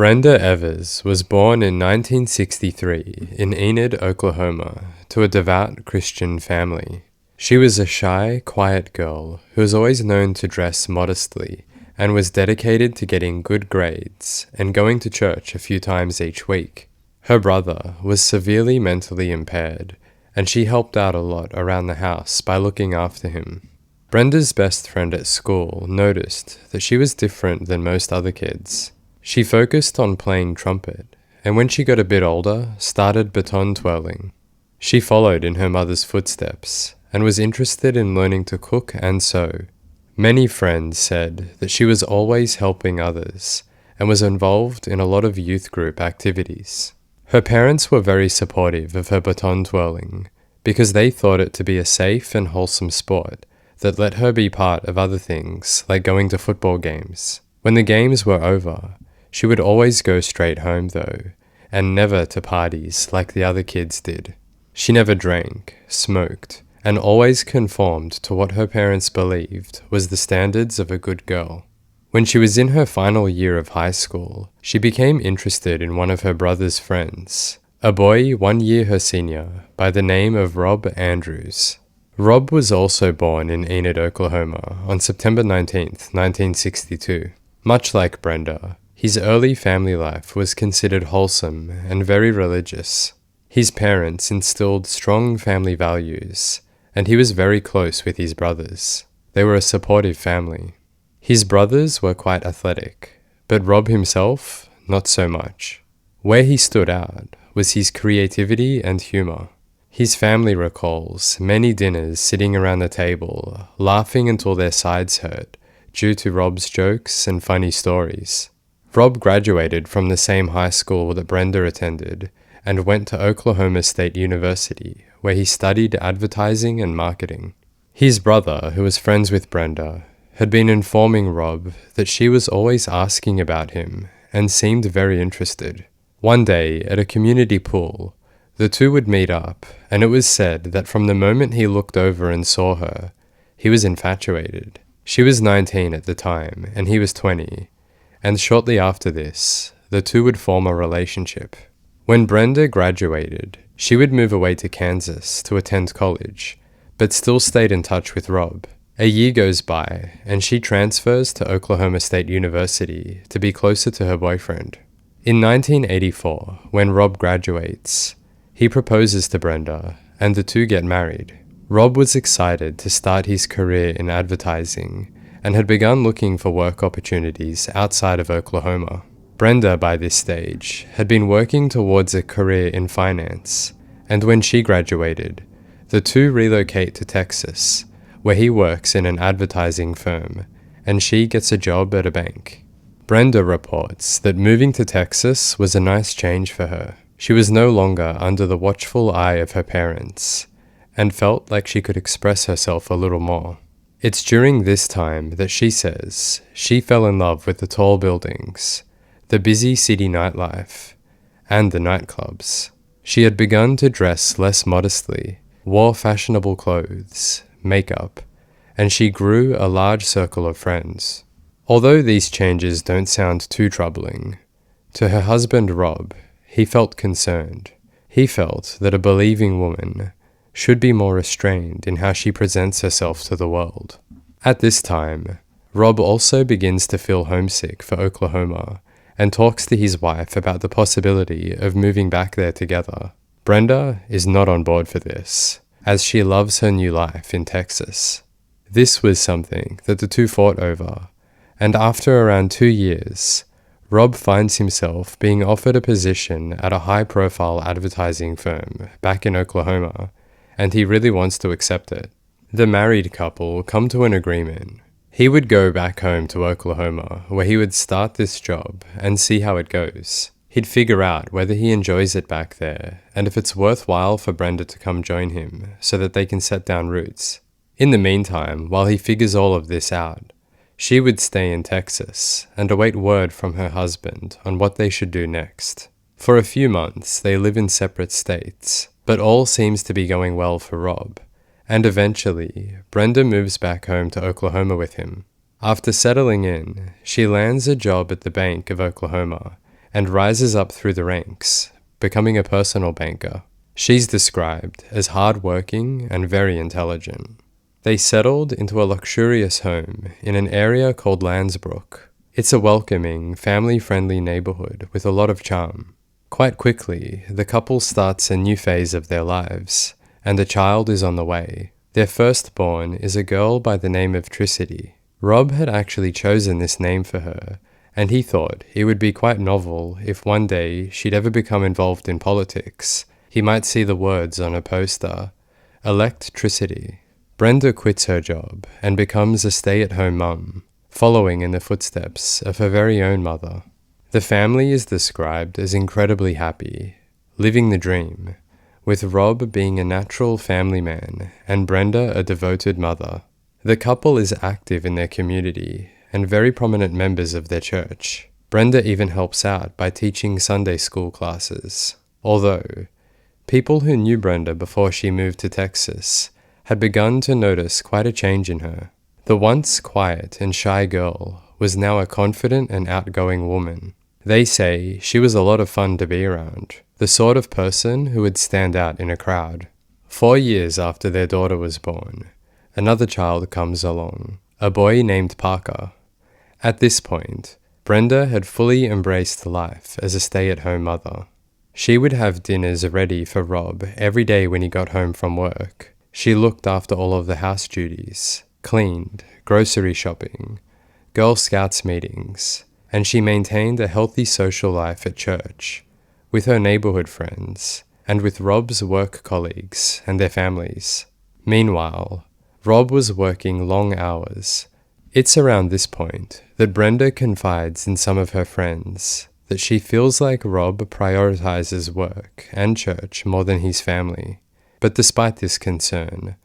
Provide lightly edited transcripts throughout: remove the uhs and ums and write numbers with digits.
Brenda Evers was born in 1963 in Enid, Oklahoma, to a devout Christian family. She was a shy, quiet girl who was always known to dress modestly and was dedicated to getting good grades and going to church a few times each week. Her brother was severely mentally impaired, and she helped out a lot around the house by looking after him. Brenda's best friend at school noticed that she was different than most other kids. She focused on playing trumpet, and when she got a bit older, started baton twirling. She followed in her mother's footsteps, and was interested in learning to cook and sew. Many friends said that she was always helping others, and was involved in a lot of youth group activities. Her parents were very supportive of her baton twirling, because they thought it to be a safe and wholesome sport that let her be part of other things, like going to football games. When the games were over, she would always go straight home though, and never to parties like the other kids did. She never drank, smoked, and always conformed to what her parents believed was the standards of a good girl. When she was in her final year of high school, she became interested in one of her brother's friends, a boy 1 year her senior by the name of Brenda Andrews. Rob was also born in Enid, Oklahoma on September 19th, 1962. Much like Brenda, his early family life was considered wholesome and very religious. His parents instilled strong family values, and he was very close with his brothers. They were a supportive family. His brothers were quite athletic, but Rob himself, not so much. Where he stood out was his creativity and humor. His family recalls many dinners sitting around the table, laughing until their sides hurt, due to Rob's jokes and funny stories. Rob graduated from the same high school that Brenda attended and went to Oklahoma State University, where he studied advertising and marketing. His brother, who was friends with Brenda, had been informing Rob that she was always asking about him and seemed very interested. One day, at a community pool, the two would meet up, and it was said that from the moment he looked over and saw her, he was infatuated. She was 19 at the time, and he was 20. And shortly after this, the two would form a relationship. When Brenda graduated, she would move away to Kansas to attend college, but still stayed in touch with Rob. A year goes by, and she transfers to Oklahoma State University to be closer to her boyfriend. In 1984, when Rob graduates, he proposes to Brenda, and the two get married. Rob was excited to start his career in advertising, and had begun looking for work opportunities outside of Oklahoma. Brenda, by this stage, had been working towards a career in finance, and when she graduated, the two relocate to Texas, where he works in an advertising firm, and she gets a job at a bank. Brenda reports that moving to Texas was a nice change for her. She was no longer under the watchful eye of her parents, and felt like she could express herself a little more. It's during this time that she says she fell in love with the tall buildings, the busy city nightlife, and the nightclubs. She had begun to dress less modestly, wore fashionable clothes, makeup, and she grew a large circle of friends. Although these changes don't sound too troubling, to her husband Rob, he felt concerned. He felt that a believing woman should be more restrained in how she presents herself to the world. At this time, Rob also begins to feel homesick for Oklahoma and talks to his wife about the possibility of moving back there together. Brenda is not on board for this, as she loves her new life in Texas. This was something that the two fought over, and after around 2 years, Rob finds himself being offered a position at a high-profile advertising firm back in Oklahoma, and he really wants to accept it. The married couple come to an agreement. He would go back home to Oklahoma, where he would start this job and see how it goes. He'd figure out whether he enjoys it back there, and if it's worthwhile for Brenda to come join him, so that they can set down roots. In the meantime, while he figures all of this out, she would stay in Texas and await word from her husband on what they should do next. For a few months, they live in separate states, but all seems to be going well for Rob, and eventually, Brenda moves back home to Oklahoma with him. After settling in, she lands a job at the Bank of Oklahoma and rises up through the ranks, becoming a personal banker. She's described as hard-working and very intelligent. They settled into a luxurious home in an area called Landsbrook. It's a welcoming, family-friendly neighborhood with a lot of charm. Quite quickly, the couple starts a new phase of their lives, and a child is on the way. Their firstborn is a girl by the name of Tricity. Rob had actually chosen this name for her, and he thought it would be quite novel if one day she'd ever become involved in politics. He might see the words on a poster, "Elect Tricity." Brenda quits her job and becomes a stay-at-home mum, following in the footsteps of her very own mother. The family is described as incredibly happy, living the dream, with Rob being a natural family man and Brenda a devoted mother. The couple is active in their community and very prominent members of their church. Brenda even helps out by teaching Sunday school classes. Although, people who knew Brenda before she moved to Texas had begun to notice quite a change in her. The once quiet and shy girl was now a confident and outgoing woman. They say she was a lot of fun to be around, the sort of person who would stand out in a crowd. 4 years after their daughter was born, another child comes along, a boy named Parker. At this point, Brenda had fully embraced life as a stay-at-home mother. She would have dinners ready for Rob every day when he got home from work. She looked after all of the house duties, cleaned, grocery shopping, Girl Scouts meetings, and she maintained a healthy social life at church, with her neighborhood friends, and with Rob's work colleagues and their families. Meanwhile, Rob was working long hours. It's around this point that Brenda confides in some of her friends that she feels like Rob prioritizes work and church more than his family. But despite this concern,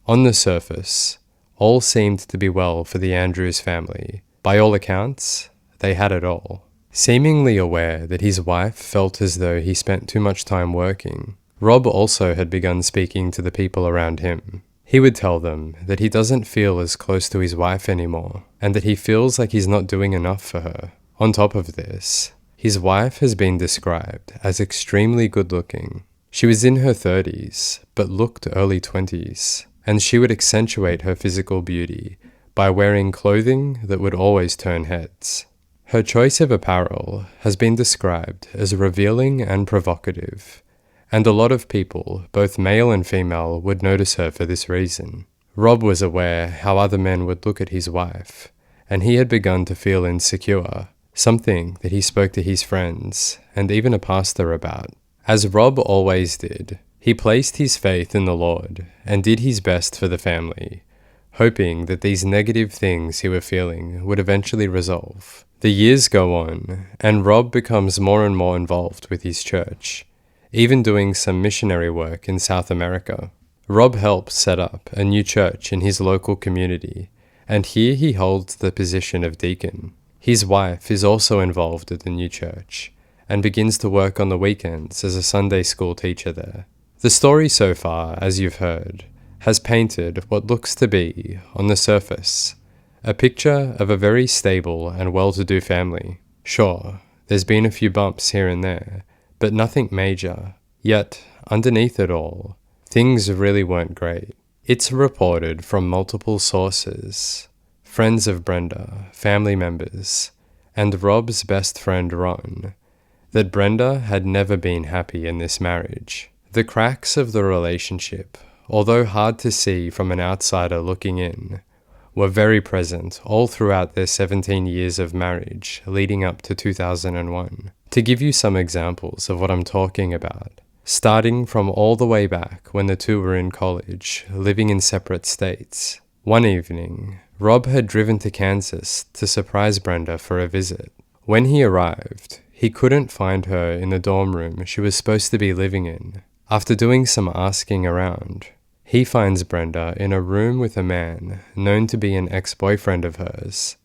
on the surface, all seemed to be well for the Andrews family. By all accounts, they had it all. Seemingly aware that his wife felt as though he spent too much time working, Rob also had begun speaking to the people around him. He would tell them that he doesn't feel as close to his wife anymore, and that he feels like he's not doing enough for her. On top of this, his wife has been described as extremely good-looking. She was in her 30s, but looked early 20s, and she would accentuate her physical beauty by wearing clothing that would always turn heads. Her choice of apparel has been described as revealing and provocative, and a lot of people, both male and female, would notice her for this reason. Rob was aware how other men would look at his wife, and he had begun to feel insecure, something that he spoke to his friends and even a pastor about. As Rob always did, he placed his faith in the Lord and did his best for the family, hoping that these negative things he was feeling would eventually resolve. The years go on, and Rob becomes more and more involved with his church, even doing some missionary work in South America. Rob helps set up a new church in his local community, and here he holds the position of deacon. His wife is also involved at the new church, and begins to work on the weekends as a Sunday school teacher there. The story so far, as you've heard, has painted what looks to be, on the surface, a picture of a very stable and well-to-do family. Sure, there's been a few bumps here and there, but nothing major. Yet, underneath it all, things really weren't great. It's reported from multiple sources, friends of Brenda, family members, and Rob's best friend Ron, that Brenda had never been happy in this marriage. The cracks of the relationship, although hard to see from an outsider looking in, were very present all throughout their 17 years of marriage leading up to 2001. To give you some examples of what I'm talking about, starting from all the way back when the two were in college, living in separate states. One evening, Rob had driven to Kansas to surprise Brenda for a visit. When he arrived, he couldn't find her in the dorm room she was supposed to be living in. After doing some asking around, he finds Brenda in a room with a man known to be an ex-boyfriend of hers,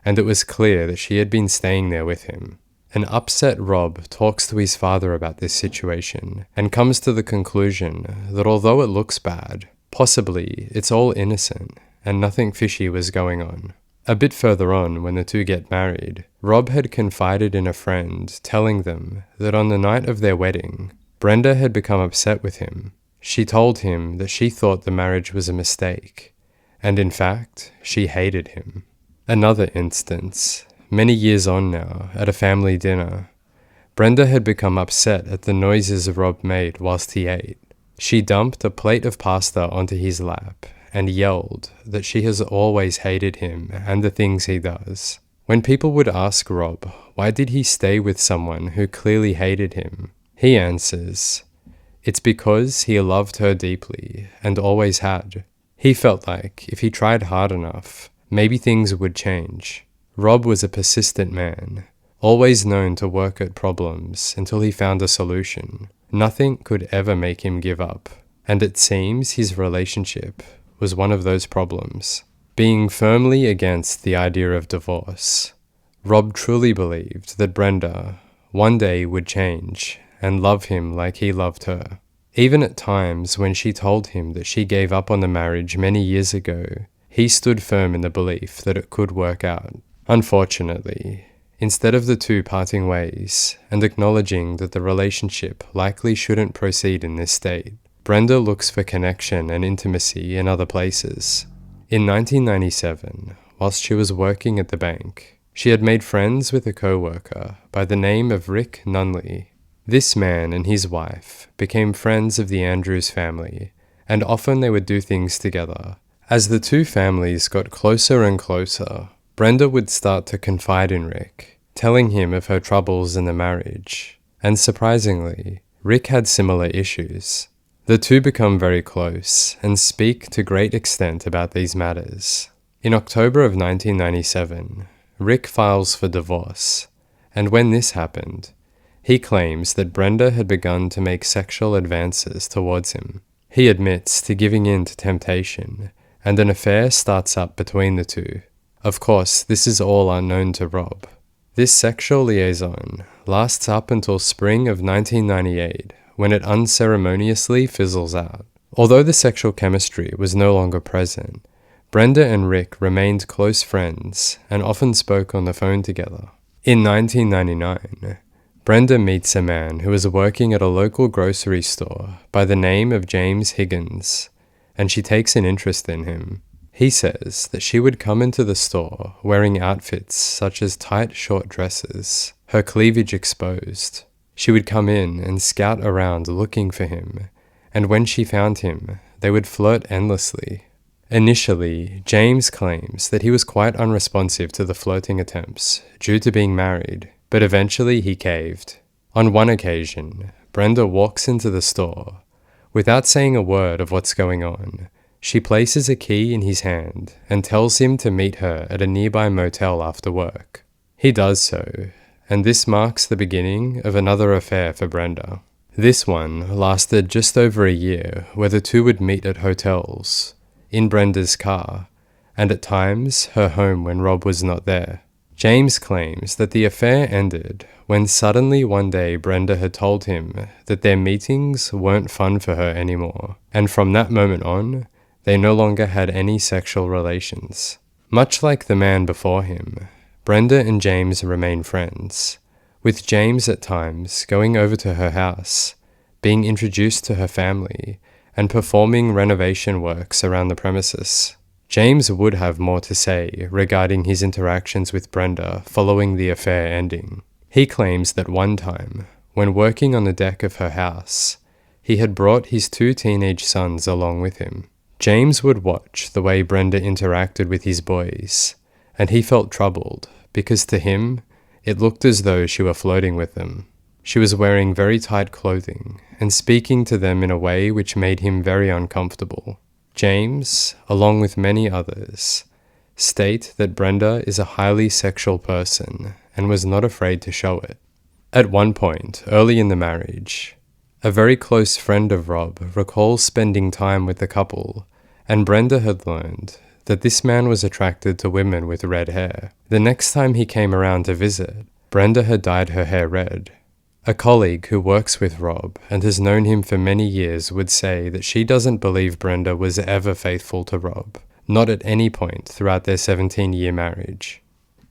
and it was clear that she had been staying there with him. An upset Rob talks to his father about this situation and comes to the conclusion that although it looks bad, possibly it's all innocent and nothing fishy was going on. A bit further on, when the two get married, Rob had confided in a friend, telling them that on the night of their wedding, Brenda had become upset with him. She told him that she thought the marriage was a mistake, and in fact, she hated him. Another instance, many years on now, at a family dinner, Brenda had become upset at the noises Rob made whilst he ate. She dumped a plate of pasta onto his lap and yelled that she has always hated him and the things he does. When people would ask Rob why did he stay with someone who clearly hated him, he answers, it's because he loved her deeply and always had. He felt like if he tried hard enough, maybe things would change. Rob was a persistent man, always known to work at problems until he found a solution. Nothing could ever make him give up, and it seems his relationship was one of those problems. Being firmly against the idea of divorce, Rob truly believed that Brenda one day would change and love him like he loved her. Even at times when she told him that she gave up on the marriage many years ago, he stood firm in the belief that it could work out. Unfortunately, instead of the two parting ways and acknowledging that the relationship likely shouldn't proceed in this state, Brenda looks for connection and intimacy in other places. In 1997, whilst she was working at the bank, she had made friends with a co-worker by the name of Rick Nunley. This man and his wife became friends of the Andrews family, and often they would do things together. As the two families got closer and closer, Brenda would start to confide in Rick, telling him of her troubles in the marriage, and surprisingly, Rick had similar issues. The two become very close and speak to great extent about these matters. In October of 1997, Rick files for divorce, and when this happened, he claims that Brenda had begun to make sexual advances towards him. He admits to giving in to temptation, and an affair starts up between the two. Of course, this is all unknown to Rob. This sexual liaison lasts up until spring of 1998, when it unceremoniously fizzles out. Although the sexual chemistry was no longer present, Brenda and Rick remained close friends and often spoke on the phone together. In 1999, Brenda meets a man who is working at a local grocery store by the name of James Higgins, and she takes an interest in him. He says that she would come into the store wearing outfits such as tight short dresses, her cleavage exposed. She would come in and scout around looking for him, and when she found him, they would flirt endlessly. Initially, James claims that he was quite unresponsive to the flirting attempts due to being married, but eventually he caved. On one occasion, Brenda walks into the store. Without saying a word of what's going on, she places a key in his hand and tells him to meet her at a nearby motel after work. He does so, and this marks the beginning of another affair for Brenda. This one lasted just over a year, where the two would meet at hotels, in Brenda's car, and at times her home when Rob was not there. James claims that the affair ended when suddenly one day Brenda had told him that their meetings weren't fun for her anymore, and from that moment on, they no longer had any sexual relations. Much like the man before him, Brenda and James remain friends, with James at times going over to her house, being introduced to her family, and performing renovation works around the premises. James would have more to say regarding his interactions with Brenda following the affair ending. He claims that one time, when working on the deck of her house, he had brought his 2 teenage sons along with him. James would watch the way Brenda interacted with his boys, and he felt troubled because to him, it looked as though she were flirting with them. She was wearing very tight clothing and speaking to them in a way which made him very uncomfortable. James, along with many others, state that Brenda is a highly sexual person and was not afraid to show it. At one point, early in the marriage, a very close friend of Rob recalls spending time with the couple, and Brenda had learned that this man was attracted to women with red hair. The next time he came around to visit, Brenda had dyed her hair red. A colleague who works with Rob and has known him for many years would say that she doesn't believe Brenda was ever faithful to Rob, not at any point throughout their 17-year marriage.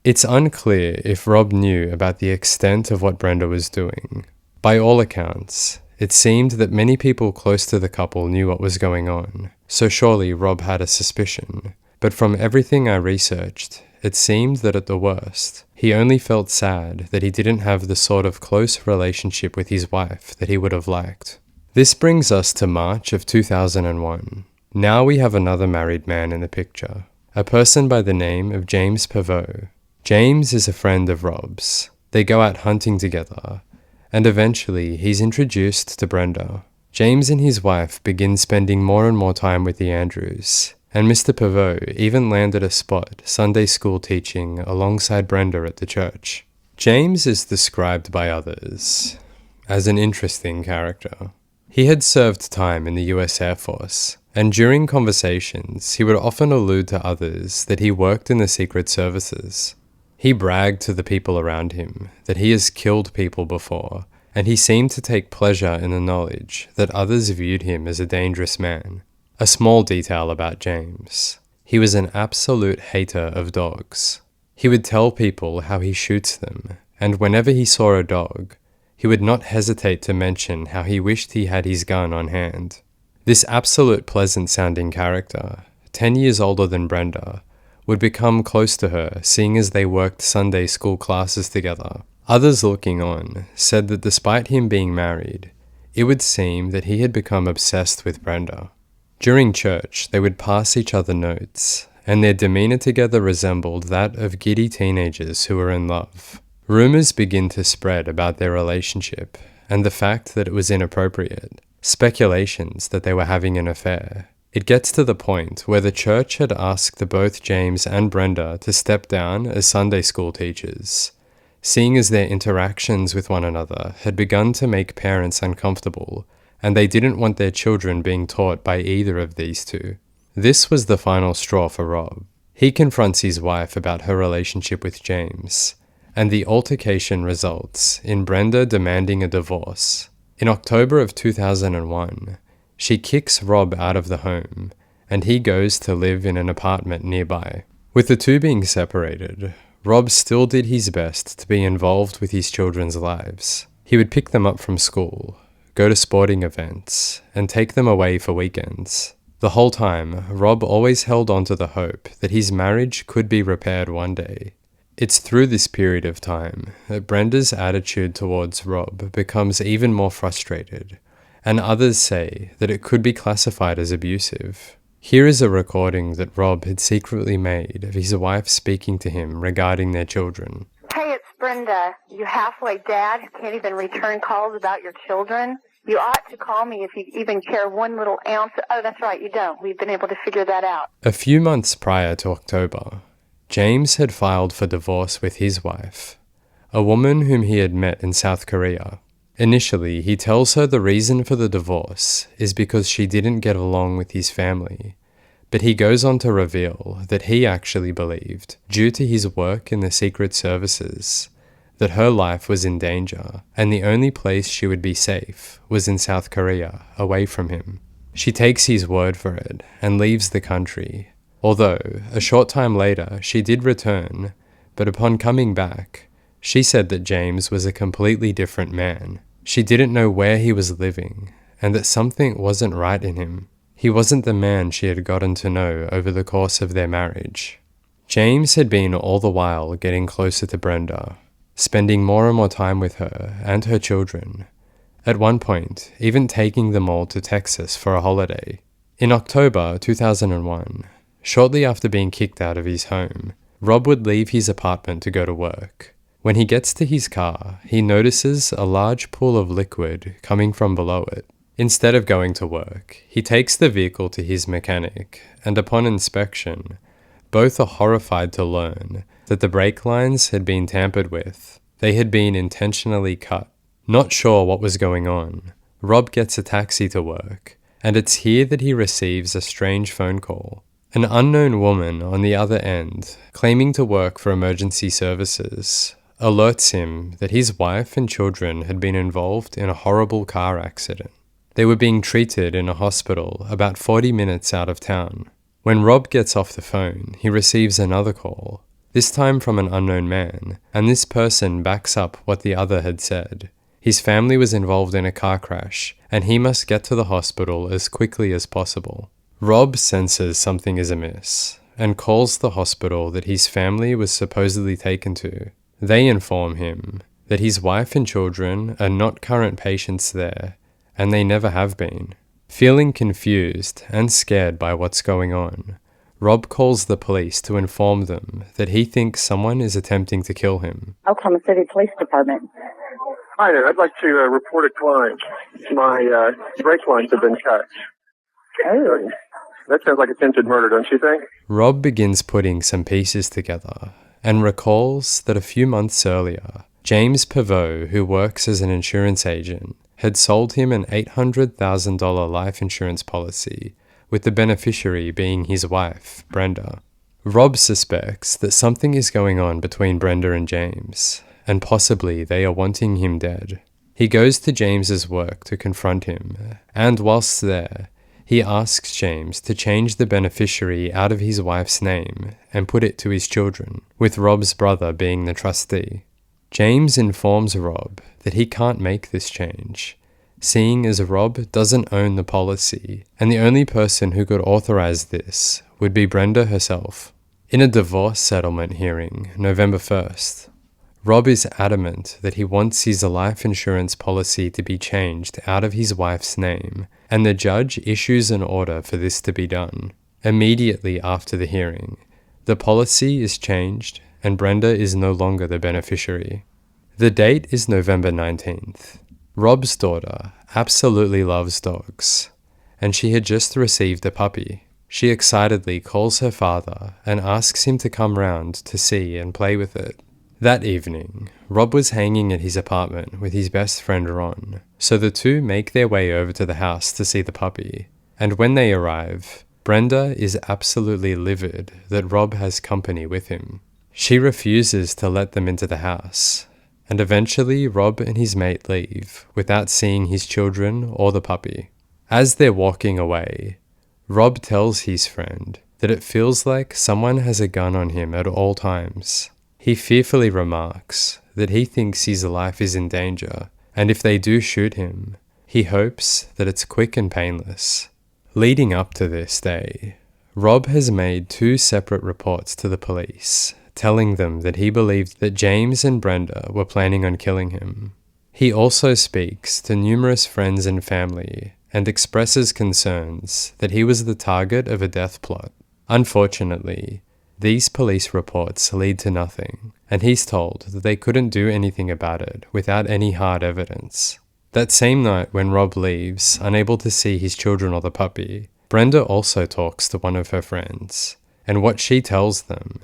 It's unclear if Rob knew about the extent of what Brenda was doing. By all accounts, it seemed that many people close to the couple knew what was going on, so surely Rob had a suspicion. But from everything I researched, it seemed that at the worst, he only felt sad that he didn't have the sort of close relationship with his wife that he would have liked. This brings us to March of 2001. Now we have another married man in the picture, a person by the name of James Pavot. James is a friend of Rob's. They go out hunting together, and eventually he's introduced to Brenda. James and his wife begin spending more and more time with the Andrews, and Mr. Pavot even landed a spot Sunday school teaching alongside Brenda at the church. James is described by others as an interesting character. He had served time in the US Air Force, and during conversations, he would often allude to others that he worked in the Secret Services. He bragged to the people around him that he has killed people before, and he seemed to take pleasure in the knowledge that others viewed him as a dangerous man. A small detail about James: he was an absolute hater of dogs. He would tell people how he shoots them, and whenever he saw a dog, he would not hesitate to mention how he wished he had his gun on hand. This absolute pleasant-sounding character, 10 years older than Brenda, would become close to her, seeing as they worked Sunday school classes together. Others looking on said that despite him being married, it would seem that he had become obsessed with Brenda. During church, they would pass each other notes, and their demeanor together resembled that of giddy teenagers who were in love. Rumors begin to spread about their relationship, and the fact that it was inappropriate. Speculations that they were having an affair. It gets to the point where the church had asked both James and Brenda to step down as Sunday school teachers, seeing as their interactions with one another had begun to make parents uncomfortable, and they didn't want their children being taught by either of these two. This was the final straw for Rob. He confronts his wife about her relationship with James, and the altercation results in Brenda demanding a divorce. In October of 2001, she kicks Rob out of the home, and he goes to live in an apartment nearby. With the two being separated, Rob still did his best to be involved with his children's lives. He would pick them up from school, go to sporting events, and take them away for weekends. The whole time, Rob always held on to the hope that his marriage could be repaired one day. It's through this period of time that Brenda's attitude towards Rob becomes even more frustrated, and others say that it could be classified as abusive. Here is a recording that Rob had secretly made of his wife speaking to him regarding their children. Hey, it's Brenda. You halfway dad who can't even return calls about your children? You ought to call me if you even care one little ounce. Oh, that's right, you don't. We've been able to figure that out. A few months prior to October, James had filed for divorce with his wife, a woman whom he had met in South Korea. Initially, he tells her the reason for the divorce is because she didn't get along with his family, but he goes on to reveal that he actually believed, due to his work in the Secret Services, that her life was in danger, and the only place she would be safe was in South Korea, away from him. She takes his word for it and leaves the country, although a short time later she did return, but upon coming back, she said that James was a completely different man. She didn't know where he was living, and that something wasn't right in him. He wasn't the man she had gotten to know over the course of their marriage. James had been all the while getting closer to Brenda, spending more and more time with her and her children, at one point even taking them all to Texas for a holiday. In October 2001, shortly after being kicked out of his home, Rob would leave his apartment to go to work. When he gets to his car, he notices a large pool of liquid coming from below it. Instead of going to work, he takes the vehicle to his mechanic, and upon inspection, both are horrified to learn that the brake lines had been tampered with. They had been intentionally cut. Not sure what was going on, Rob gets a taxi to work, and it's here that he receives a strange phone call. An unknown woman on the other end, claiming to work for emergency services, alerts him that his wife and children had been involved in a horrible car accident. They were being treated in a hospital about 40 minutes out of town. When Rob gets off the phone, he receives another call, this time from an unknown man, and this person backs up what the other had said. His family was involved in a car crash, and he must get to the hospital as quickly as possible. Rob senses something is amiss, and calls the hospital that his family was supposedly taken to. They inform him that his wife and children are not current patients there, and they never have been. Feeling confused and scared by what's going on, Rob calls the police to inform them that he thinks someone is attempting to kill him. Oklahoma City Police Department. Hi there. I'd like to report a client. My brake lines have been cut. Oh. That sounds like attempted murder, don't you think? Rob begins putting some pieces together and recalls that a few months earlier, James Pavot, who works as an insurance agent, had sold him an $800,000 life insurance policy, with the beneficiary being his wife, Brenda. Rob suspects that something is going on between Brenda and James, and possibly they are wanting him dead. He goes to James's work to confront him, and whilst there, he asks James to change the beneficiary out of his wife's name and put it to his children, with Rob's brother being the trustee. James informs Rob that he can't make this change, seeing as Rob doesn't own the policy, and the only person who could authorize this would be Brenda herself. In a divorce settlement hearing, November 1st, Rob is adamant that he wants his life insurance policy to be changed out of his wife's name, and the judge issues an order for this to be done. Immediately after the hearing, the policy is changed and Brenda is no longer the beneficiary. The date is November 19th. Rob's daughter absolutely loves dogs, and she had just received a puppy. She excitedly calls her father and asks him to come round to see and play with it. That evening, Rob was hanging at his apartment with his best friend Ron, so the two make their way over to the house to see the puppy, and when they arrive, Brenda is absolutely livid that Rob has company with him. She refuses to let them into the house, and eventually Rob and his mate leave without seeing his children or the puppy. As they're walking away, Rob tells his friend that it feels like someone has a gun on him at all times. He fearfully remarks that he thinks his life is in danger, and if they do shoot him, he hopes that it's quick and painless. Leading up to this day, Rob has made 2 separate reports to the police, telling them that he believed that James and Brenda were planning on killing him. He also speaks to numerous friends and family and expresses concerns that he was the target of a death plot. Unfortunately, these police reports lead to nothing, and he's told that they couldn't do anything about it without any hard evidence. That same night when Rob leaves, unable to see his children or the puppy, Brenda also talks to one of her friends, and what she tells them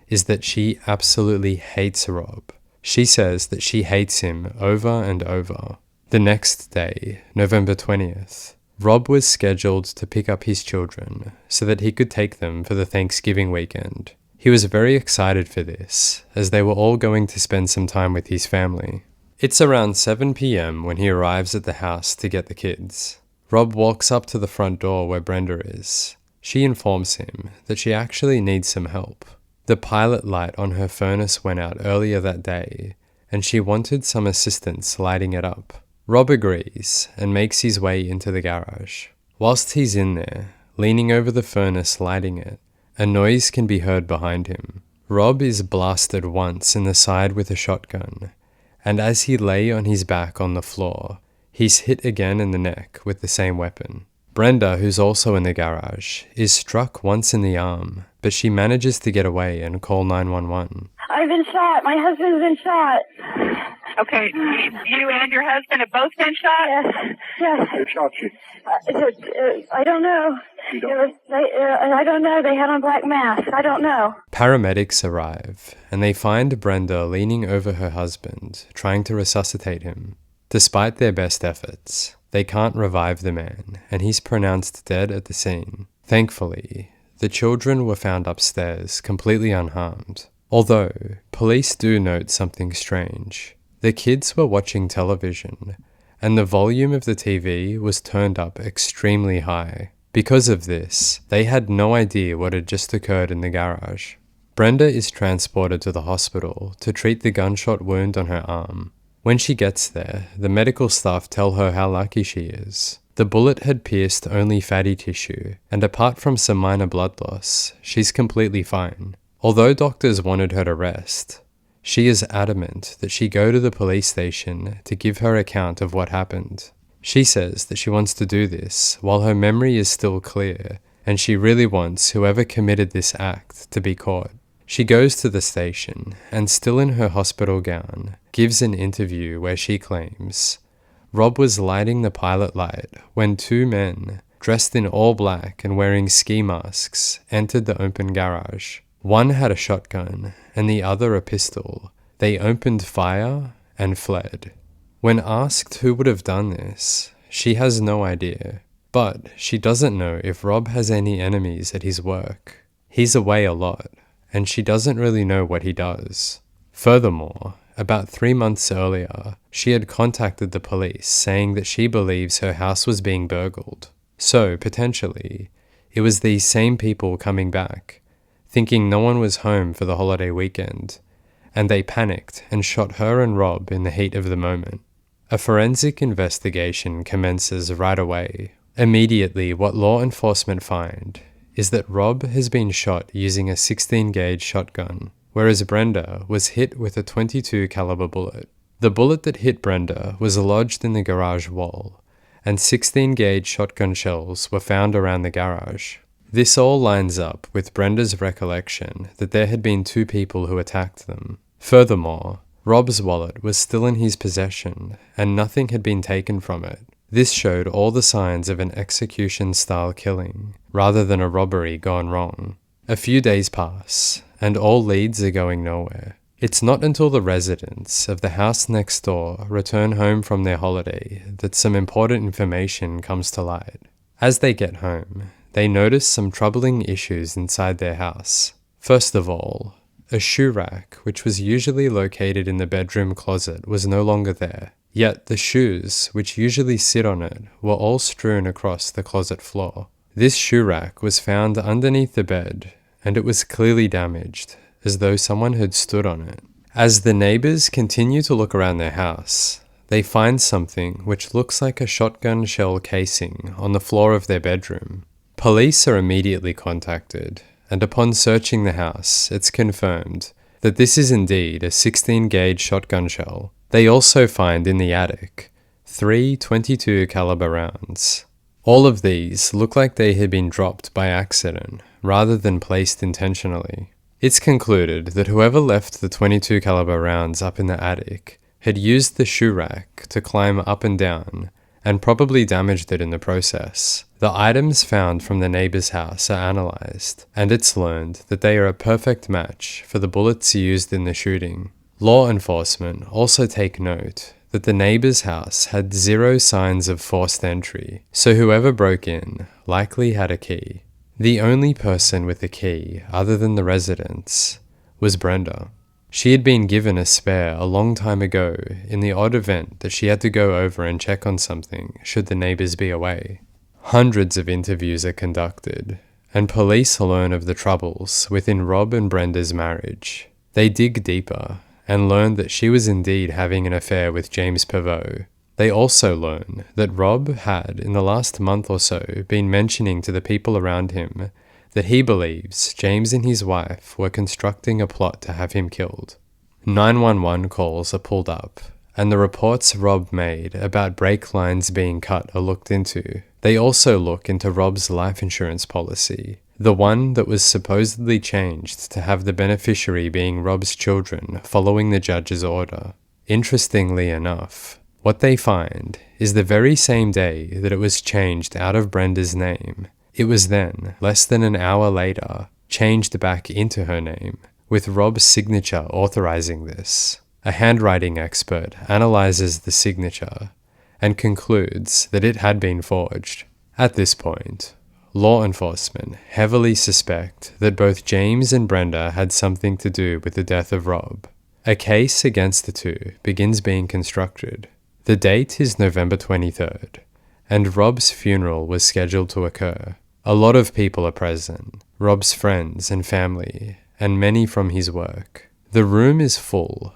is that she absolutely hates Rob. She says that she hates him over and over. The next day, November 20th, Rob was scheduled to pick up his children so that he could take them for the Thanksgiving weekend. He was very excited for this, as they were all going to spend some time with his family. It's around 7 p.m. when he arrives at the house to get the kids. Rob walks up to the front door where Brenda is. She informs him that she actually needs some help. The pilot light on her furnace went out earlier that day, and she wanted some assistance lighting it up. Rob agrees and makes his way into the garage. Whilst he's in there, leaning over the furnace lighting it, a noise can be heard behind him. Rob is blasted once in the side with a shotgun, and as he lay on his back on the floor, he's hit again in the neck with the same weapon. Brenda, who's also in the garage, is struck once in the arm, but she manages to get away and call 911. I've been shot. My husband's been shot. Okay, you and your husband have both been shot? Yes. Who shot you? I don't know. You don't I don't know. They had on black masks. I don't know. Paramedics arrive, and they find Brenda leaning over her husband, trying to resuscitate him. Despite their best efforts, they can't revive the man, and he's pronounced dead at the scene. Thankfully, the children were found upstairs, completely unharmed. Although, police do note something strange. The kids were watching television, and the volume of the TV was turned up extremely high. Because of this, they had no idea what had just occurred in the garage. Brenda is transported to the hospital to treat the gunshot wound on her arm. When she gets there, the medical staff tell her how lucky she is. The bullet had pierced only fatty tissue, and apart from some minor blood loss, she's completely fine. Although doctors wanted her to rest, she is adamant that she go to the police station to give her account of what happened. She says that she wants to do this while her memory is still clear, and she really wants whoever committed this act to be caught. She goes to the station and, still in her hospital gown, gives an interview where she claims Rob was lighting the pilot light when two men, dressed in all black and wearing ski masks, entered the open garage. One had a shotgun and the other a pistol. They opened fire and fled. When asked who would have done this, she has no idea, but she doesn't know if Rob has any enemies at his work. He's away a lot, and she doesn't really know what he does. Furthermore, about 3 months earlier, she had contacted the police saying that she believes her house was being burgled. So, potentially, it was these same people coming back, thinking no one was home for the holiday weekend, and they panicked and shot her and Rob in the heat of the moment. A forensic investigation commences right away. Immediately, what law enforcement find is that Rob has been shot using a 16-gauge shotgun, whereas Brenda was hit with a .22 caliber bullet. The bullet that hit Brenda was lodged in the garage wall, and 16-gauge shotgun shells were found around the garage. This all lines up with Brenda's recollection that there had been two people who attacked them. Furthermore, Rob's wallet was still in his possession, and nothing had been taken from it. This showed all the signs of an execution-style killing, rather than a robbery gone wrong. A few days pass, and all leads are going nowhere. It's not until the residents of the house next door return home from their holiday that some important information comes to light. As they get home, they notice some troubling issues inside their house. First of all, a shoe rack, which was usually located in the bedroom closet, was no longer there. Yet the shoes, which usually sit on it, were all strewn across the closet floor. This shoe rack was found underneath the bed, and it was clearly damaged, as though someone had stood on it. As the neighbors continue to look around their house, they find something which looks like a shotgun shell casing on the floor of their bedroom. Police are immediately contacted, and upon searching the house, it's confirmed that this is indeed a 16-gauge shotgun shell. They also find in the attic 3 .22 caliber rounds. All of these look like they had been dropped by accident rather than placed intentionally. It's concluded that whoever left the .22 caliber rounds up in the attic had used the shoe rack to climb up and down and probably damaged it in the process. The items found from the neighbor's house are analyzed, and it's learned that they are a perfect match for the bullets used in the shooting. Law enforcement also take note that the neighbor's house had 0 signs of forced entry, so whoever broke in likely had a key. The only person with a key, other than the residents, was Brenda. She had been given a spare a long time ago in the odd event that she had to go over and check on something should the neighbors be away. Hundreds of interviews are conducted, and police learn of the troubles within Rob and Brenda's marriage. They dig deeper and learn that she was indeed having an affair with James Pavot. They also learn that Rob had, in the last month or so, been mentioning to the people around him that he believes James and his wife were constructing a plot to have him killed. 911 calls are pulled up, and the reports Rob made about brake lines being cut are looked into. They also look into Rob's life insurance policy, the one that was supposedly changed to have the beneficiary being Rob's children following the judge's order. Interestingly enough, what they find is the very same day that it was changed out of Brenda's name, it was then, less than an hour later, changed back into her name, with Rob's signature authorizing this. A handwriting expert analyzes the signature and concludes that it had been forged. At this point, law enforcement heavily suspect that both James and Brenda had something to do with the death of Rob. A case against the two begins being constructed. The date is November 23rd, and Rob's funeral was scheduled to occur. A lot of people are present, Rob's friends and family, and many from his work. The room is full,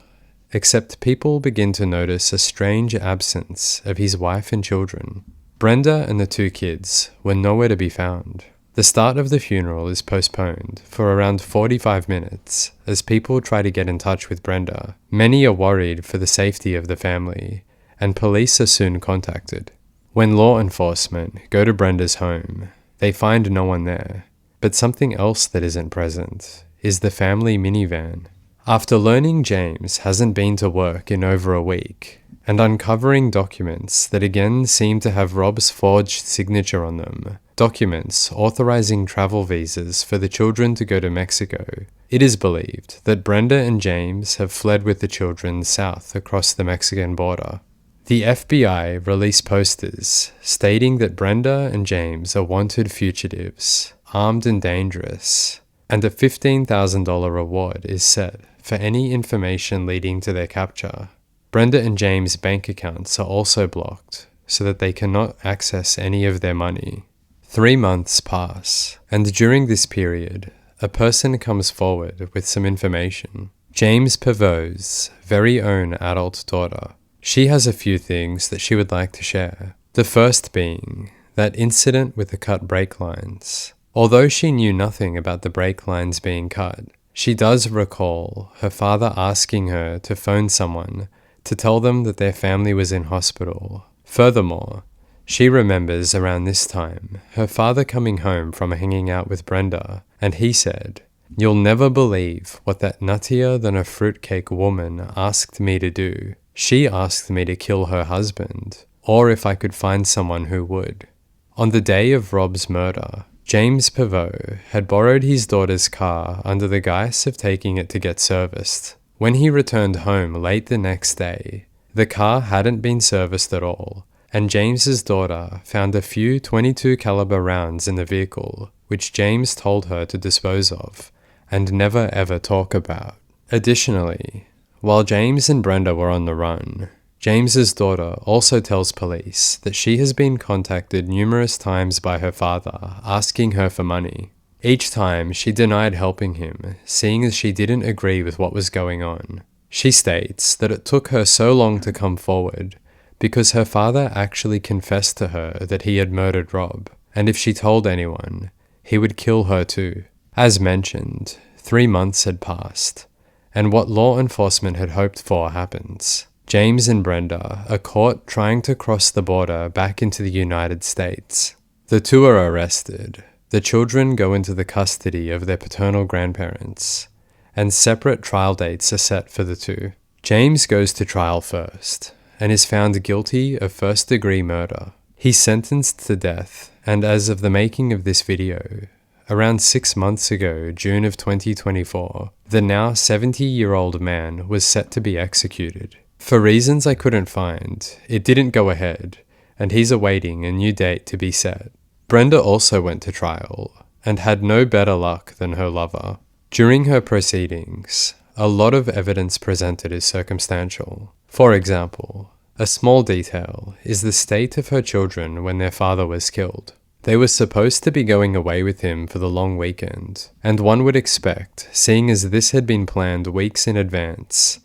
except people begin to notice a strange absence of his wife and children. Brenda and the 2 kids were nowhere to be found. The start of the funeral is postponed for around 45 minutes as people try to get in touch with Brenda. Many are worried for the safety of the family, and police are soon contacted. When law enforcement go to Brenda's home, they find no one there. But something else that isn't present is the family minivan. After learning James hasn't been to work in over a week, and uncovering documents that again seem to have Rob's forged signature on them, documents authorizing travel visas for the children to go to Mexico, it is believed that Brenda and James have fled with the children south across the Mexican border. The FBI released posters stating that Brenda and James are wanted fugitives, armed and dangerous, and a $15,000 reward is set for any information leading to their capture. Brenda and James' bank accounts are also blocked so that they cannot access any of their money. 3 months pass, and during this period, a person comes forward with some information. James Pavot's very own adult daughter. She has a few things that she would like to share. The first being that incident with the cut brake lines. Although she knew nothing about the brake lines being cut, she does recall her father asking her to phone someone to tell them that their family was in hospital. Furthermore, she remembers around this time her father coming home from hanging out with Brenda, and he said, "You'll never believe what that nuttier than a fruitcake woman asked me to do. She asked me to kill her husband, or if I could find someone who would." On the day of Rob's murder, James Pavot had borrowed his daughter's car under the guise of taking it to get serviced. When he returned home late the next day, the car hadn't been serviced at all, and James's daughter found a few .22 caliber rounds in the vehicle, which James told her to dispose of and never ever talk about. Additionally, while James and Brenda were on the run, James's daughter also tells police that she has been contacted numerous times by her father asking her for money. Each time she denied helping him, seeing as she didn't agree with what was going on. She states that it took her so long to come forward because her father actually confessed to her that he had murdered Rob, and if she told anyone, he would kill her too. As mentioned, 3 months had passed, and what law enforcement had hoped for happens. James and Brenda are caught trying to cross the border back into the United States. The 2 are arrested. The children go into the custody of their paternal grandparents, and separate trial dates are set for the 2. James goes to trial first, and is found guilty of first-degree murder. He's sentenced to death, and as of the making of this video, around 6 months ago, June of 2024, the now 70-year-old man was set to be executed. For reasons I couldn't find, it didn't go ahead, and he's awaiting a new date to be set. Brenda also went to trial, and had no better luck than her lover. During her proceedings, a lot of evidence presented is circumstantial. For example, a small detail is the state of her children when their father was killed. They were supposed to be going away with him for the long weekend, and one would expect, seeing as this had been planned weeks in advance,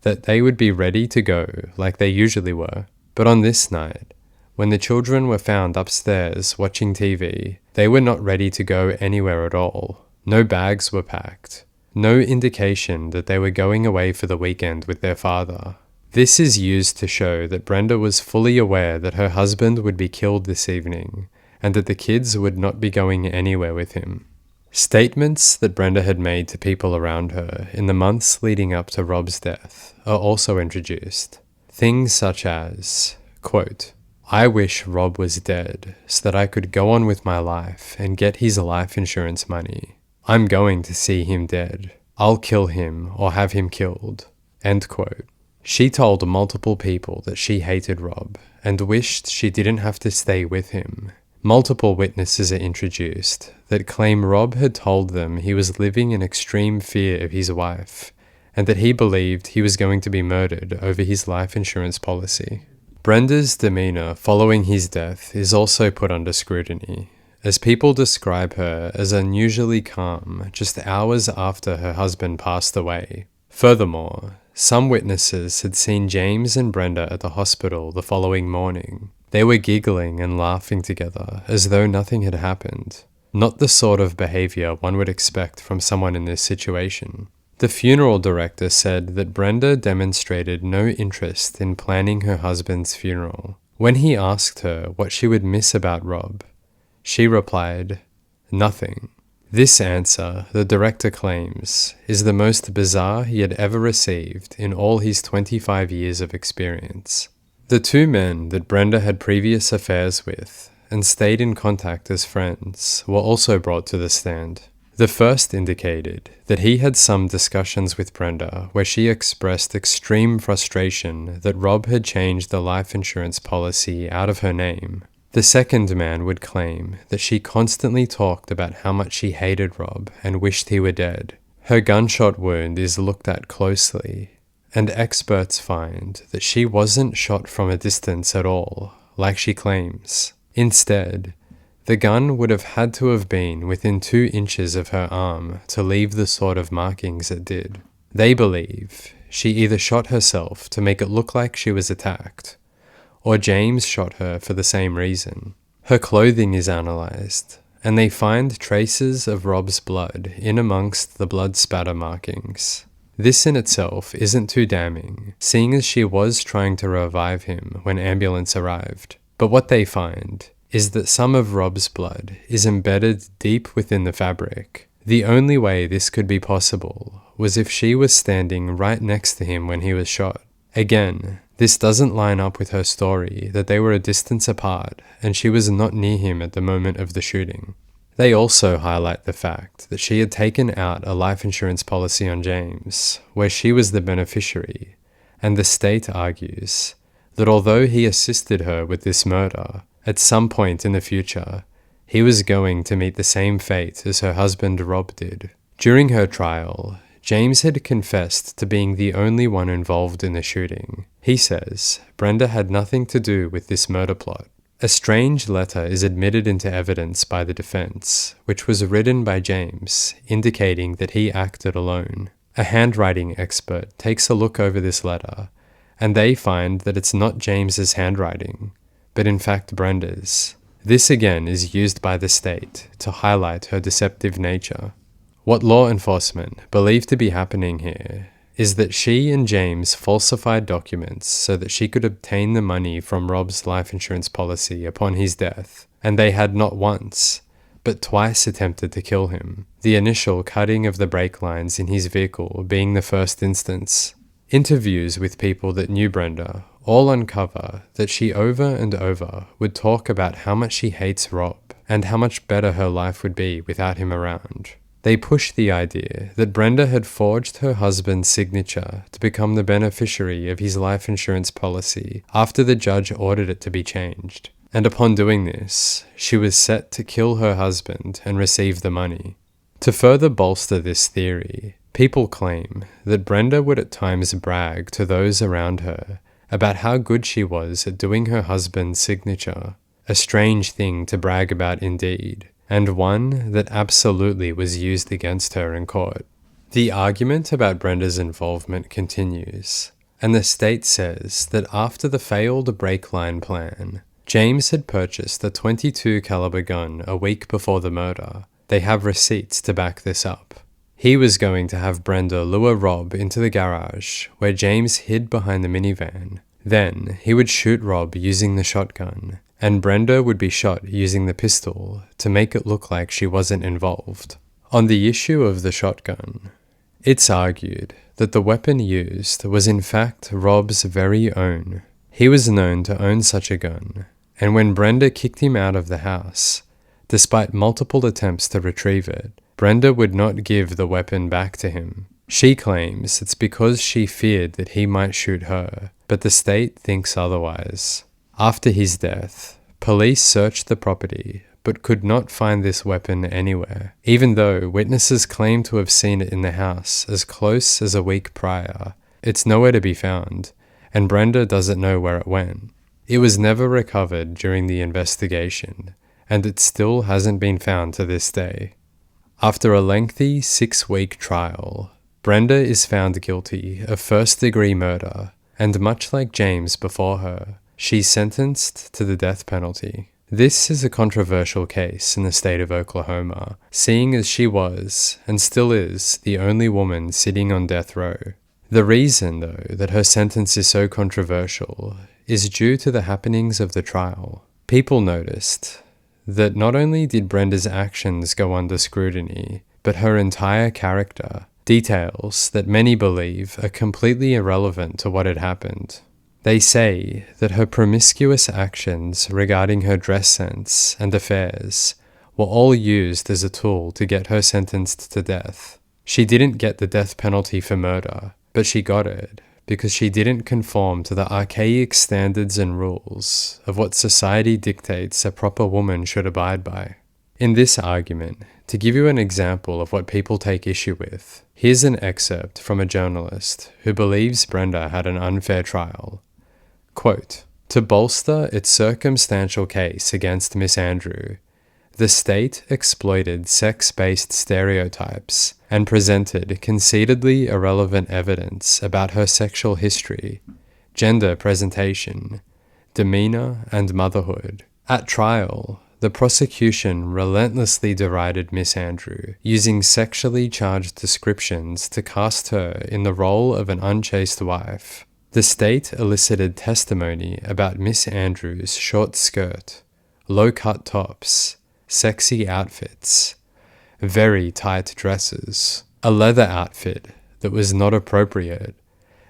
that they would be ready to go like they usually were. But on this night, when the children were found upstairs watching TV, they were not ready to go anywhere at all. No bags were packed. No indication that they were going away for the weekend with their father. This is used to show that Brenda was fully aware that her husband would be killed this evening, and that the kids would not be going anywhere with him. Statements that Brenda had made to people around her in the months leading up to Rob's death are also introduced. Things such as, quote, "I wish Rob was dead so that I could go on with my life and get his life insurance money. I'm going to see him dead. I'll kill him or have him killed." End quote. She told multiple people that she hated Rob and wished she didn't have to stay with him. Multiple witnesses are introduced that claim Rob had told them he was living in extreme fear of his wife and that he believed he was going to be murdered over his life insurance policy. Brenda's demeanor following his death is also put under scrutiny, as people describe her as unusually calm just hours after her husband passed away. Furthermore, some witnesses had seen James and Brenda at the hospital the following morning. They were giggling and laughing together as though nothing had happened. Not the sort of behavior one would expect from someone in this situation. The funeral director said that Brenda demonstrated no interest in planning her husband's funeral. When he asked her what she would miss about Rob, she replied, "Nothing." This answer, the director claims, is the most bizarre he had ever received in all his 25 years of experience. The two men that Brenda had previous affairs with and stayed in contact as friends were also brought to the stand. The first indicated that he had some discussions with Brenda where she expressed extreme frustration that Rob had changed the life insurance policy out of her name. The second man would claim that she constantly talked about how much she hated Rob and wished he were dead. Her gunshot wound is looked at closely, and experts find that she wasn't shot from a distance at all, like she claims. Instead, the gun would have had to have been within 2 inches of her arm to leave the sort of markings it did. They believe she either shot herself to make it look like she was attacked, or James shot her for the same reason. Her clothing is analysed, and they find traces of Rob's blood in amongst the blood spatter markings. This in itself isn't too damning, seeing as she was trying to revive him when ambulance arrived. But what they find is that some of Rob's blood is embedded deep within the fabric. The only way this could be possible was if she was standing right next to him when he was shot. Again, this doesn't line up with her story that they were a distance apart and she was not near him at the moment of the shooting. They also highlight the fact that she had taken out a life insurance policy on James, where she was the beneficiary, and the state argues that although he assisted her with this murder, at some point in the future, he was going to meet the same fate as her husband Rob did. During her trial, James had confessed to being the only one involved in the shooting. He says Brenda had nothing to do with this murder plot. A strange letter is admitted into evidence by the defense, which was written by James, indicating that he acted alone. A handwriting expert takes a look over this letter, and they find that it's not James's handwriting, but in fact Brenda's. This again is used by the state to highlight her deceptive nature. What law enforcement believe to be happening here is that she and James falsified documents so that she could obtain the money from Rob's life insurance policy upon his death, and they had not once, but twice attempted to kill him, the initial cutting of the brake lines in his vehicle being the first instance. Interviews with people that knew Brenda all uncover that she over and over would talk about how much she hates Rob and how much better her life would be without him around. They push the idea that Brenda had forged her husband's signature to become the beneficiary of his life insurance policy after the judge ordered it to be changed. And upon doing this, she was set to kill her husband and receive the money. To further bolster this theory, people claim that Brenda would at times brag to those around her about how good she was at doing her husband's signature, a strange thing to brag about indeed, and one that absolutely was used against her in court. The argument about Brenda's involvement continues, and the state says that after the failed brake line plan, James had purchased a .22 caliber gun a week before the murder. They have receipts to back this up. He was going to have Brenda lure Rob into the garage, where James hid behind the minivan. Then he would shoot Rob using the shotgun, and Brenda would be shot using the pistol to make it look like she wasn't involved. On the issue of the shotgun, it's argued that the weapon used was in fact Rob's very own. He was known to own such a gun, and when Brenda kicked him out of the house, despite multiple attempts to retrieve it, Brenda would not give the weapon back to him. She claims it's because she feared that he might shoot her, but the state thinks otherwise. After his death, police searched the property but could not find this weapon anywhere, even though witnesses claim to have seen it in the house as close as a week prior. It's nowhere to be found, and Brenda doesn't know where it went. It was never recovered during the investigation, and it still hasn't been found to this day. After a lengthy 6-week trial, Brenda is found guilty of first-degree murder, and much like James before her, she's sentenced to the death penalty. This is a controversial case in the state of Oklahoma, seeing as she was, and still is, the only woman sitting on death row. The reason, though, that her sentence is so controversial is due to the happenings of the trial. People noticed that not only did Brenda's actions go under scrutiny, but her entire character, details that many believe are completely irrelevant to what had happened. They say that her promiscuous actions regarding her dress sense and affairs were all used as a tool to get her sentenced to death. She didn't get the death penalty for murder, but she got it because she didn't conform to the archaic standards and rules of what society dictates a proper woman should abide by. In this argument, to give you an example of what people take issue with, here's an excerpt from a journalist who believes Brenda had an unfair trial. Quote, "To bolster its circumstantial case against Miss Andrew, the state exploited sex-based stereotypes and presented conceitedly irrelevant evidence about her sexual history, gender presentation, demeanor, and motherhood. At trial, the prosecution relentlessly derided Miss Andrew, using sexually charged descriptions to cast her in the role of an unchaste wife. The state elicited testimony about Miss Andrew's short skirt, low-cut tops, sexy outfits, very tight dresses, a leather outfit that was not appropriate,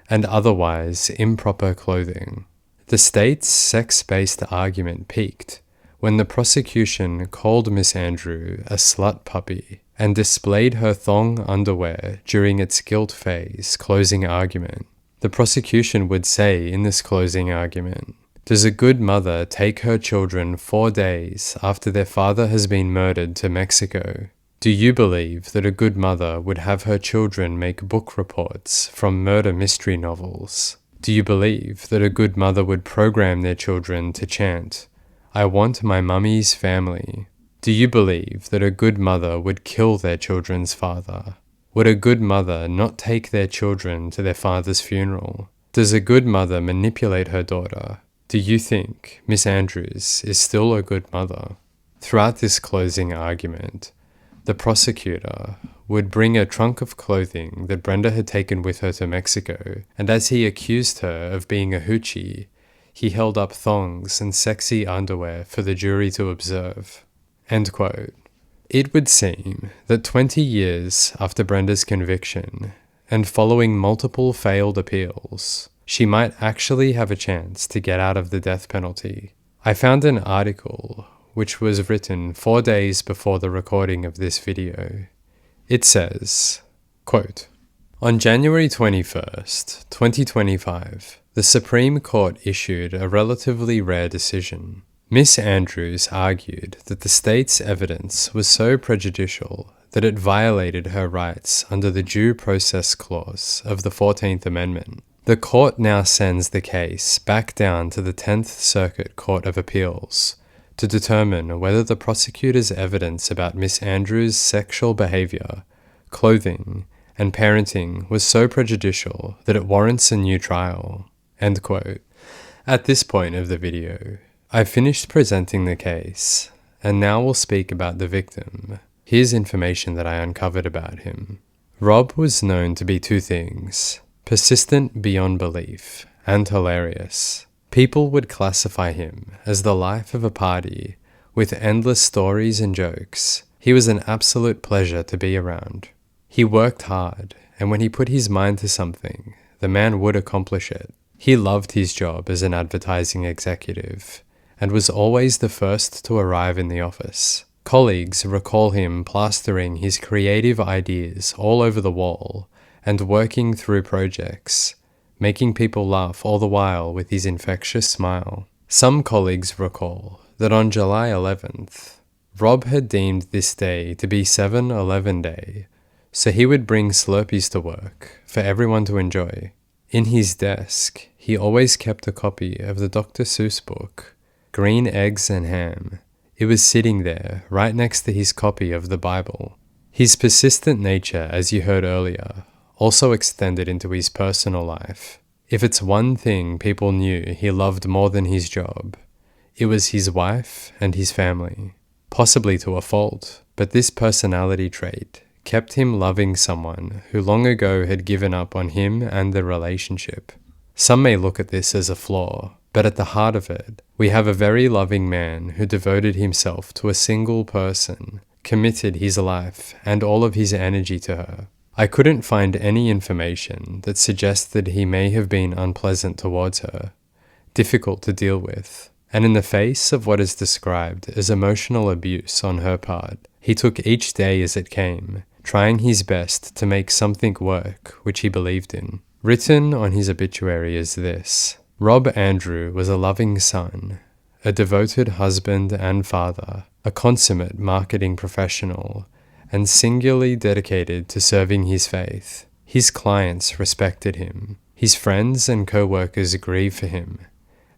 and otherwise improper clothing. The state's sex-based argument peaked when the prosecution called Miss Andrew a slut puppy and displayed her thong underwear during its guilt phase closing argument. The prosecution would say in this closing argument, "Does a good mother take her children 4 days after their father has been murdered to Mexico? Do you believe that a good mother would have her children make book reports from murder mystery novels? Do you believe that a good mother would program their children to chant, 'I want my mummy's family'? Do you believe that a good mother would kill their children's father? Would a good mother not take their children to their father's funeral? Does a good mother manipulate her daughter? Do you think Miss Andrews is still a good mother?" Throughout this closing argument, the prosecutor would bring a trunk of clothing that Brenda had taken with her to Mexico, and as he accused her of being a hoochie, he held up thongs and sexy underwear for the jury to observe. End quote. It would seem that 20 years after Brenda's conviction, and following multiple failed appeals, she might actually have a chance to get out of the death penalty. I found an article which was written 4 days before the recording of this video. It says, quote, "On January 21st, 2025, the Supreme Court issued a relatively rare decision. Miss Andrews argued that the state's evidence was so prejudicial that it violated her rights under the Due Process Clause of the 14th Amendment. The court now sends the case back down to the 10th Circuit Court of Appeals to determine whether the prosecutor's evidence about Miss Andrews' sexual behavior, clothing, and parenting was so prejudicial that it warrants a new trial." End quote. At this point of the video, I've finished presenting the case, and now we'll speak about the victim. Here's information that I uncovered about him. Rob was known to be 2 things: persistent beyond belief and hilarious. People would classify him as the life of a party with endless stories and jokes. He was an absolute pleasure to be around. He worked hard, and when he put his mind to something, the man would accomplish it. He loved his job as an advertising executive, and was always the first to arrive in the office. Colleagues recall him plastering his creative ideas all over the wall and working through projects, making people laugh all the while with his infectious smile. Some colleagues recall that on July 11th, Rob had deemed this day to be 7-Eleven Day, so he would bring Slurpees to work for everyone to enjoy. In his desk, he always kept a copy of the Dr. Seuss book, Green Eggs and Ham, It was sitting there, right next to his copy of the Bible. His persistent nature, as you heard earlier, also extended into his personal life. If it's one thing people knew he loved more than his job, it was his wife and his family. Possibly to a fault, but this personality trait kept him loving someone who long ago had given up on him and the relationship. Some may look at this as a flaw, but at the heart of it, we have a very loving man who devoted himself to a single person, committed his life and all of his energy to her. I couldn't find any information that suggested he may have been unpleasant towards her, difficult to deal with, and in the face of what is described as emotional abuse on her part, he took each day as it came, trying his best to make something work which he believed in. Written on his obituary is this: Rob Andrew was a loving son, a devoted husband and father, a consummate marketing professional, and singularly dedicated to serving his faith. His clients respected him, his friends and co-workers grieve for him,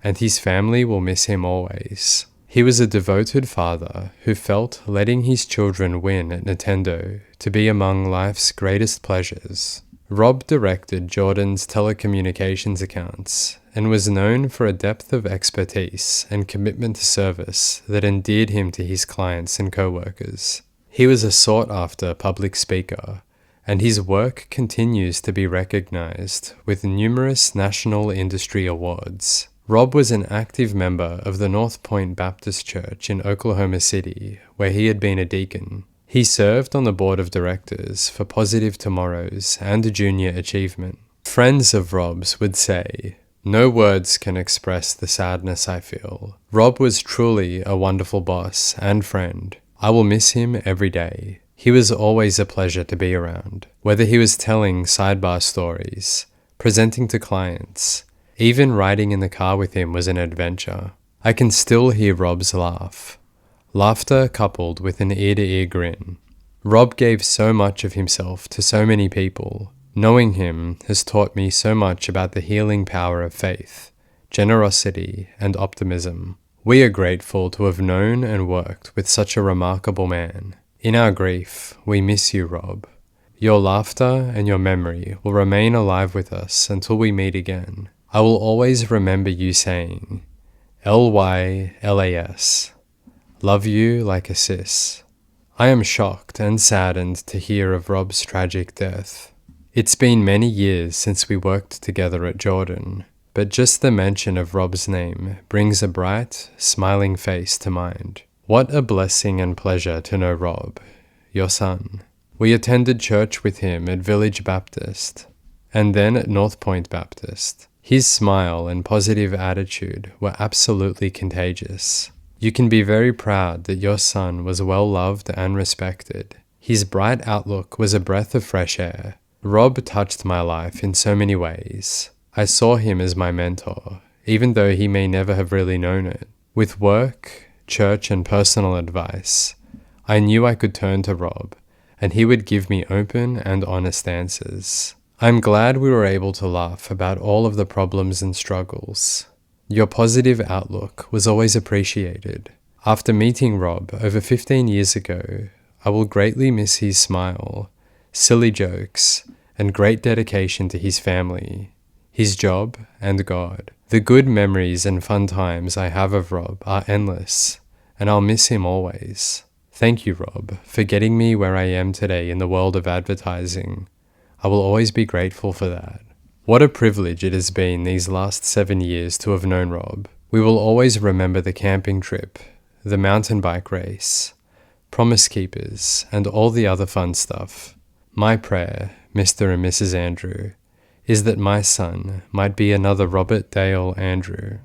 and his family will miss him always. He was a devoted father who felt letting his children win at Nintendo to be among life's greatest pleasures. Rob directed Jordan's telecommunications accounts and was known for a depth of expertise and commitment to service that endeared him to his clients and co-workers. He was a sought-after public speaker, and his work continues to be recognized with numerous national industry awards. Rob was an active member of the North Point Baptist Church in Oklahoma City, where he had been a deacon. He served on the board of directors for Positive Tomorrows and Junior Achievement. Friends of Rob's would say, "No words can express the sadness I feel. Rob was truly a wonderful boss and friend. I will miss him every day. He was always a pleasure to be around, whether he was telling sidebar stories, presenting to clients, even riding in the car with him was an adventure." I can still hear Rob's laugh. Laughter coupled with an ear-to-ear grin. Rob gave so much of himself to so many people. Knowing him has taught me so much about the healing power of faith, generosity, and optimism. We are grateful to have known and worked with such a remarkable man. In our grief, we miss you, Rob. Your laughter and your memory will remain alive with us until we meet again. I will always remember you saying, LYLAS. Love you like a sis. I am shocked and saddened to hear of Rob's tragic death. It's been many years since we worked together at Jordan, but just the mention of Rob's name brings a bright, smiling face to mind. What a blessing and pleasure to know Rob, your son. We attended church with him at Village Baptist, and then at North Point Baptist. His smile and positive attitude were absolutely contagious. You can be very proud that your son was well loved and respected. His bright outlook was a breath of fresh air. Rob touched my life in so many ways. I saw him as my mentor, even though he may never have really known it. With work, church, and personal advice, I knew I could turn to Rob, and he would give me open and honest answers. I'm glad we were able to laugh about all of the problems and struggles. Your positive outlook was always appreciated. After meeting Rob over 15 years ago, I will greatly miss his smile, silly jokes, and great dedication to his family, his job, and God. The good memories and fun times I have of Rob are endless, and I'll miss him always. Thank you, Rob, for getting me where I am today in the world of advertising. I will always be grateful for that. What a privilege it has been these last 7 years to have known Rob. We will always remember the camping trip, the mountain bike race, Promise Keepers, and all the other fun stuff. My prayer, Mr. and Mrs. Andrew, is that my son might be another Robert Dale Andrew.